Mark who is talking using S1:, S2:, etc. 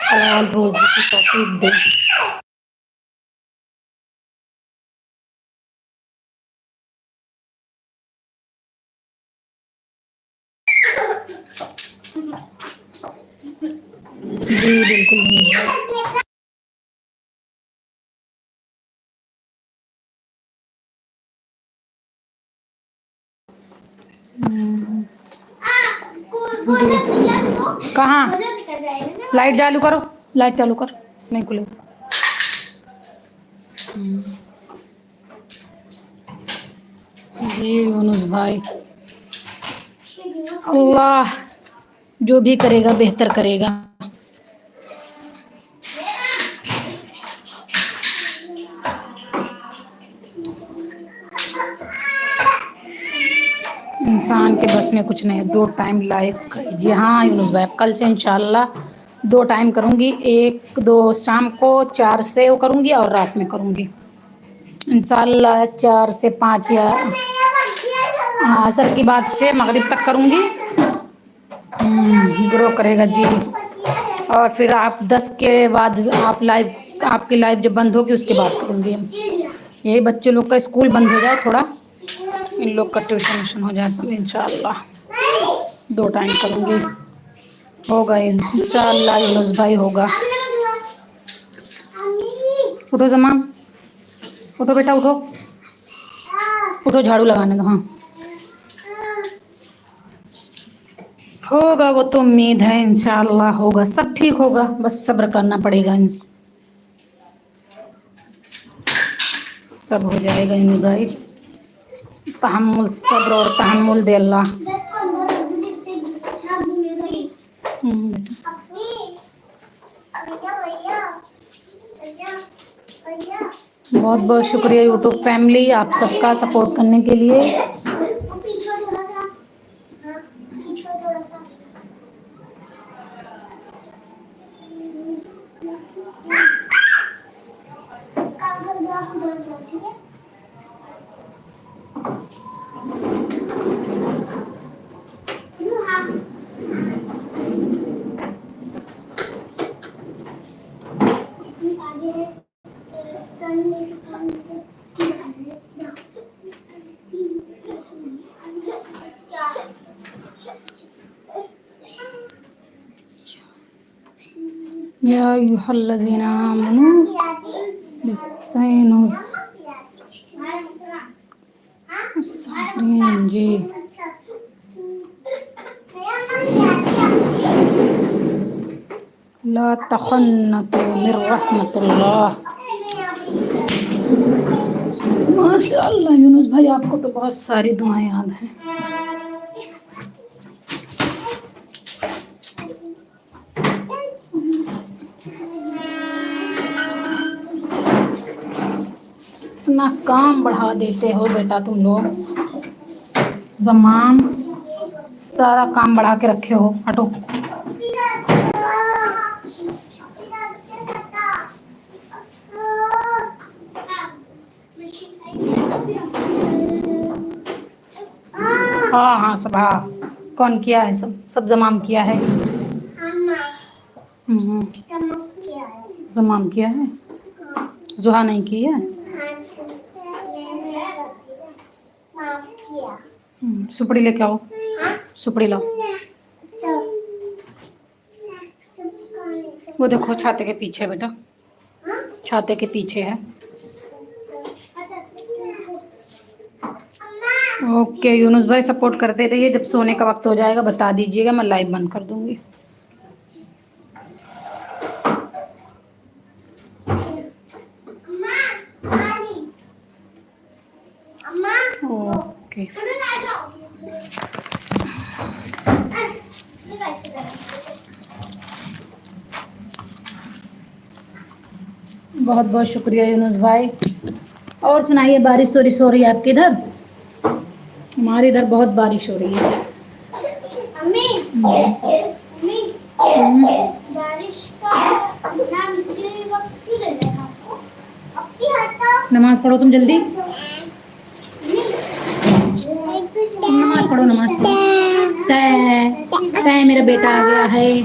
S1: हलाल रोजी की तौफीक दे। जी बिल्कुल नहीं। कहाँ? लाइट चालू करो, लाइट चालू कर, नहीं खुलेगा। जी यूनुस भाई, अल्लाह जो भी करेगा बेहतर करेगा। इंसान के बस में कुछ नहीं है। 2 टाइम लाइव कीजिए। हाँ यूनुस भाई, कल से इंशाल्लाह 2 टाइम करूँगी। 1-2 शाम को 4 से वो करूँगी और रात में करूँगी इंशाल्लाह। 4 से 5 या असर की बाद से मगरिब तक करूँगी। ग्रो करेगा जी। और फिर आप 10 के बाद आप लाइव, आपकी लाइव जब बंद होगी उसके बाद करूँगी। यही बच्चे लोग का स्कूल बंद हो जाए थोड़ा, इन लोग का ट्यूशन व्यूशन हो जाए तो इंशाल्लाह 2 टाइम करूँगी। होगा इंशाल्लाह यूनुस भाई, होगा। उठो जमान, उठो बेटा उठो, उठो झाड़ू लगाने दो। हाँ होगा, वो तो उम्मीद है इंशाल्लाह होगा, सब ठीक होगा, बस सब्र करना पड़ेगा। सब हो जाएगा यूनुस भाई। तहम्मुल, सब्र और तहम्मुल दे अल्लाह। बहुत बहुत शुक्रिया यूट्यूब फैमिली, आप सबका सपोर्ट करने के लिए। या अय्युहल्लज़ीना आमनू बिस्ताइनु साबरीन। जी ला तखन्नतु मिर रहमतुल्लाह। माशाअल्लाह यूनुस भाई, आपको तो बहुत सारी दुआएं याद हैं। इतना काम बढ़ा देते हो बेटा तुम लोग, जमान सारा काम बढ़ा के रखे हो। हटो। हाँ हाँ सब, हाँ कौन किया है? सब सब जमाम किया है। जमाम किया है, जुहा नहीं की है। सुपड़ी लेके आओ, सुपड़ी लाओ। वो देखो छाते के पीछे बेटा, छाते के पीछे है। ओके यूनुस भाई, सपोर्ट करते रहिए। जब सोने का वक्त हो जाएगा बता दीजिएगा, मैं लाइव बंद कर दूंगी। ओके बहुत बहुत शुक्रिया यूनुस भाई। और सुनाइए, बारिश वारिश हो रही है आपके इधर? हमारे इधर बहुत बारिश हो रही है। बारिश का नाम इसलिए वक्त क्यों ले रहा है? नमाज पढ़ो तुम जल्दी, नमाज पढ़ो, नमाज पढ़ो। तय मेरा बेटा आ गया है।